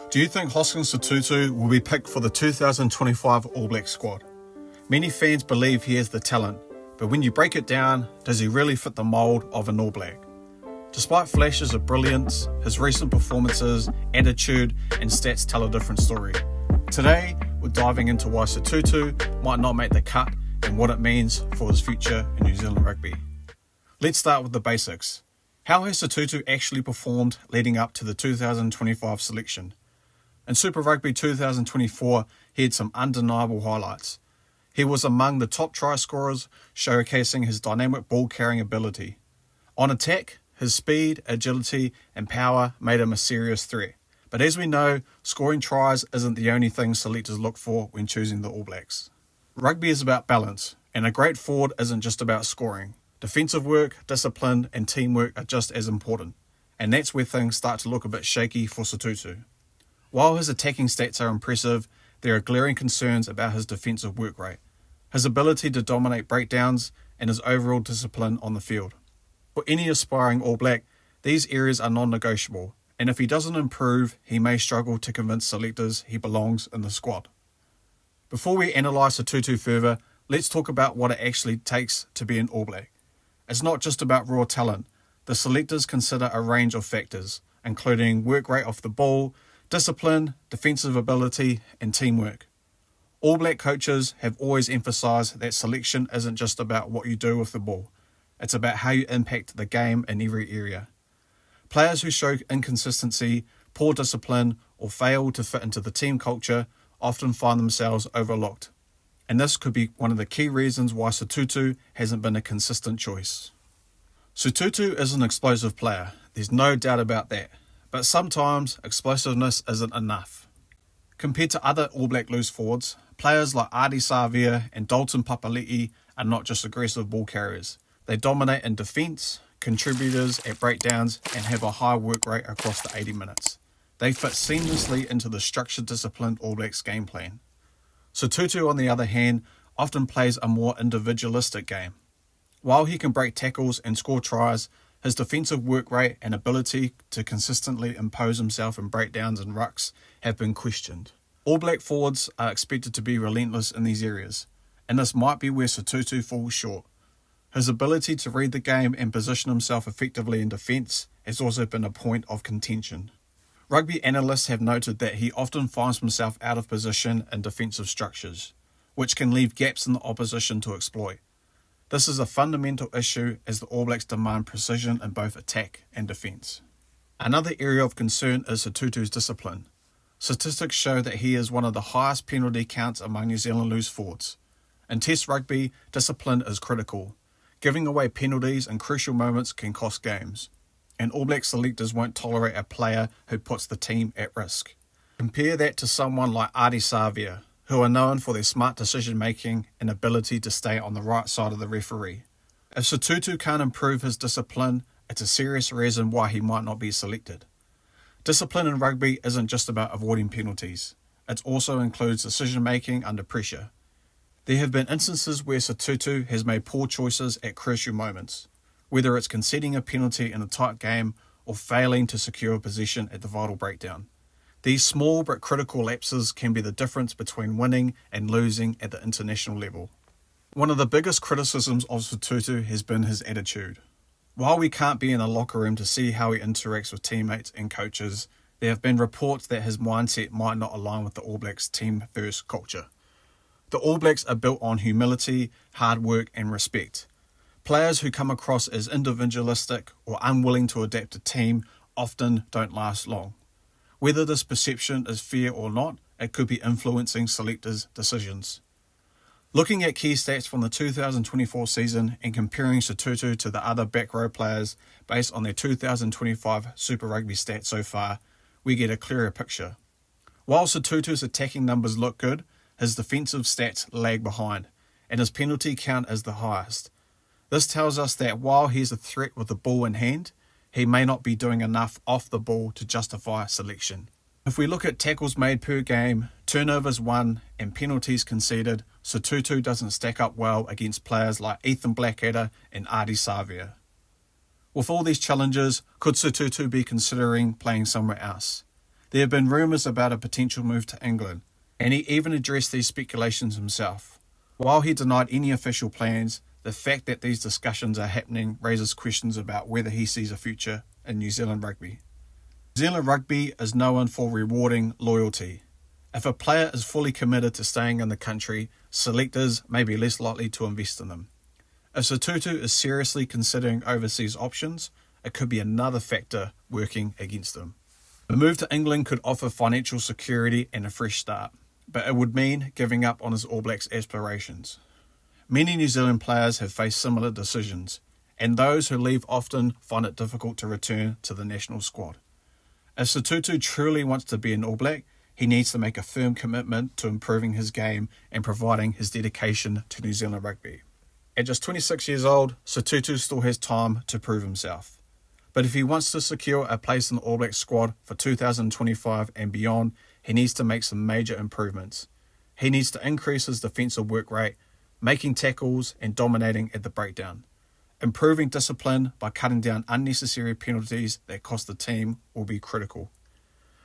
Do you think Hoskins Sotutu will be picked for the 2025 All Black squad? Many fans believe he has the talent, but when you break it down, does he really fit the mould of an All Black? Despite flashes of brilliance, his recent performances, attitude and stats tell a different story. Today, we're diving into why Sotutu might not make the cut and what it means for his future in New Zealand rugby. Let's start with the basics. How has Sotutu actually performed leading up to the 2025 selection? In Super Rugby 2024, he had some undeniable highlights. He was among the top try scorers, showcasing his dynamic ball-carrying ability. On attack, his speed, agility and power made him a serious threat. But as we know, scoring tries isn't the only thing selectors look for when choosing the All Blacks. Rugby is about balance, and a great forward isn't just about scoring. Defensive work, discipline and teamwork are just as important, and that's where things start to look a bit shaky for Sotutu. While his attacking stats are impressive, there are glaring concerns about his defensive work rate, his ability to dominate breakdowns, and his overall discipline on the field. For any aspiring All Black, these areas are non-negotiable, and if he doesn't improve, he may struggle to convince selectors he belongs in the squad. Before we analyse Sotutu further, let's talk about what it actually takes to be an All Black. It's not just about raw talent. The selectors consider a range of factors, including work rate off the ball, discipline, defensive ability, and teamwork. All Black coaches have always emphasised that selection isn't just about what you do with the ball. It's about how you impact the game in every area. Players who show inconsistency, poor discipline, or fail to fit into the team culture often find themselves overlooked. And this could be one of the key reasons why Sotutu hasn't been a consistent choice. Sotutu is an explosive player, there's no doubt about that. But sometimes explosiveness isn't enough. Compared to other All Black loose forwards, players like Ardie Savea and Dalton Papali'i are not just aggressive ball carriers. They dominate in defence, contributors at breakdowns, and have a high work rate across the 80 minutes. They fit seamlessly into the structured, disciplined All Blacks game plan. Sotutu, on the other hand, often plays a more individualistic game. While he can break tackles and score tries, his defensive work rate and ability to consistently impose himself in breakdowns and rucks have been questioned. All Black forwards are expected to be relentless in these areas, and this might be where Sotutu falls short. His ability to read the game and position himself effectively in defence has also been a point of contention. Rugby analysts have noted that he often finds himself out of position in defensive structures, which can leave gaps in the opposition to exploit. This is a fundamental issue as the All Blacks demand precision in both attack and defence. Another area of concern is Sotutu's discipline. Statistics show that he is one of the highest penalty counts among New Zealand loose forwards. In Test rugby, discipline is critical. Giving away penalties in crucial moments can cost games, and All Black selectors won't tolerate a player who puts the team at risk. Compare that to someone like Ardie Savea, who are known for their smart decision-making and ability to stay on the right side of the referee. If Sotutu can't improve his discipline, it's a serious reason why he might not be selected. Discipline in rugby isn't just about avoiding penalties. It also includes decision-making under pressure. There have been instances where Sotutu has made poor choices at crucial moments, whether it's conceding a penalty in a tight game or failing to secure possession at the vital breakdown. These small but critical lapses can be the difference between winning and losing at the international level. One of the biggest criticisms of Sotutu has been his attitude. While we can't be in the locker room to see how he interacts with teammates and coaches, there have been reports that his mindset might not align with the All Blacks' team-first culture. The All Blacks are built on humility, hard work and respect. Players who come across as individualistic or unwilling to adapt a team often don't last long. Whether this perception is fair or not, it could be influencing selectors' decisions. Looking at key stats from the 2024 season and comparing Sotutu to the other back row players based on their 2025 Super Rugby stats so far, we get a clearer picture. While Sotutu's attacking numbers look good, his defensive stats lag behind, and his penalty count is the highest. This tells us that while he's a threat with the ball in hand, he may not be doing enough off the ball to justify selection. If we look at tackles made per game, turnovers won and penalties conceded, Sotutu doesn't stack up well against players like Ethan Blackadder and Ardie Savea. With all these challenges, could Sotutu be considering playing somewhere else? There have been rumours about a potential move to England, and he even addressed these speculations himself. While he denied any official plans, the fact that these discussions are happening raises questions about whether he sees a future in New Zealand rugby. New Zealand rugby is known for rewarding loyalty. If a player is fully committed to staying in the country, selectors may be less likely to invest in them. If Sotutu is seriously considering overseas options, it could be another factor working against him. The move to England could offer financial security and a fresh start, but it would mean giving up on his All Blacks aspirations. Many New Zealand players have faced similar decisions, and those who leave often find it difficult to return to the national squad. If Sotutu truly wants to be an All Black, he needs to make a firm commitment to improving his game and providing his dedication to New Zealand rugby. At just 26 years old, Sotutu still has time to prove himself. But if he wants to secure a place in the All Blacks squad for 2025 and beyond, he needs to make some major improvements. He needs to increase his defensive work rate, making tackles and dominating at the breakdown. Improving discipline by cutting down unnecessary penalties that cost the team will be critical.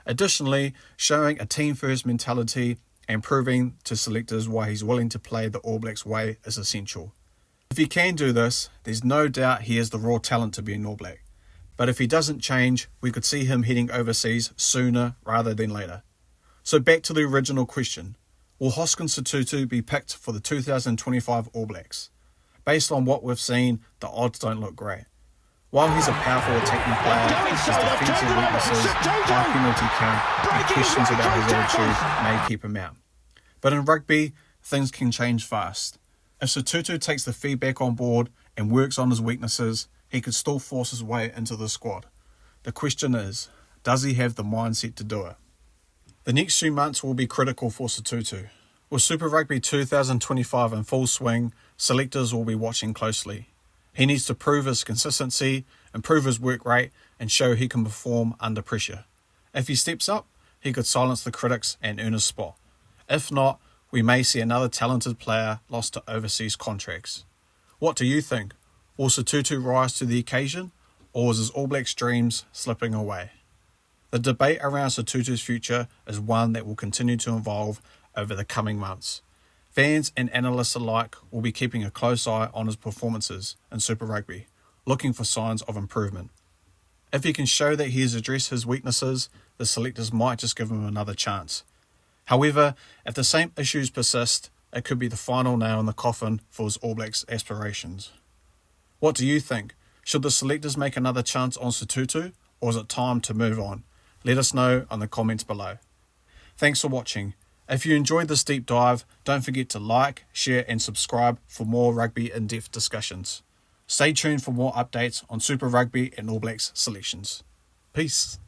Additionally, showing a team-first mentality and proving to selectors why he's willing to play the All Blacks way is essential. If he can do this, there's no doubt he has the raw talent to be an All Black. But if he doesn't change, we could see him heading overseas sooner rather than later. So back to the original question. Will Hoskins Sotutu be picked for the 2025 All Blacks? Based on what we've seen, the odds don't look great. While he's a powerful attacking player, his defensive weaknesses, high penalty count, and questions about his attitude may keep him out. But in rugby, things can change fast. If Sotutu takes the feedback on board and works on his weaknesses, he could still force his way into the squad. The question is, does he have the mindset to do it? The next few months will be critical for Sotutu. With Super Rugby 2025 in full swing, selectors will be watching closely. He needs to prove his consistency, improve his work rate, and show he can perform under pressure. If he steps up, he could silence the critics and earn his spot. If not, we may see another talented player lost to overseas contracts. What do you think? Will Sotutu rise to the occasion, or is his All Blacks dreams slipping away? The debate around Sotutu's future is one that will continue to evolve over the coming months. Fans and analysts alike will be keeping a close eye on his performances in Super Rugby, looking for signs of improvement. If he can show that he has addressed his weaknesses, the selectors might just give him another chance. However, if the same issues persist, it could be the final nail in the coffin for his All Blacks aspirations. What do you think? Should the selectors make another chance on Sotutu, or is it time to move on? Let us know in the comments below. Thanks for watching. If you enjoyed this deep dive, don't forget to like, share and subscribe for more rugby in-depth discussions. Stay tuned for more updates on Super Rugby and All Blacks selections. Peace.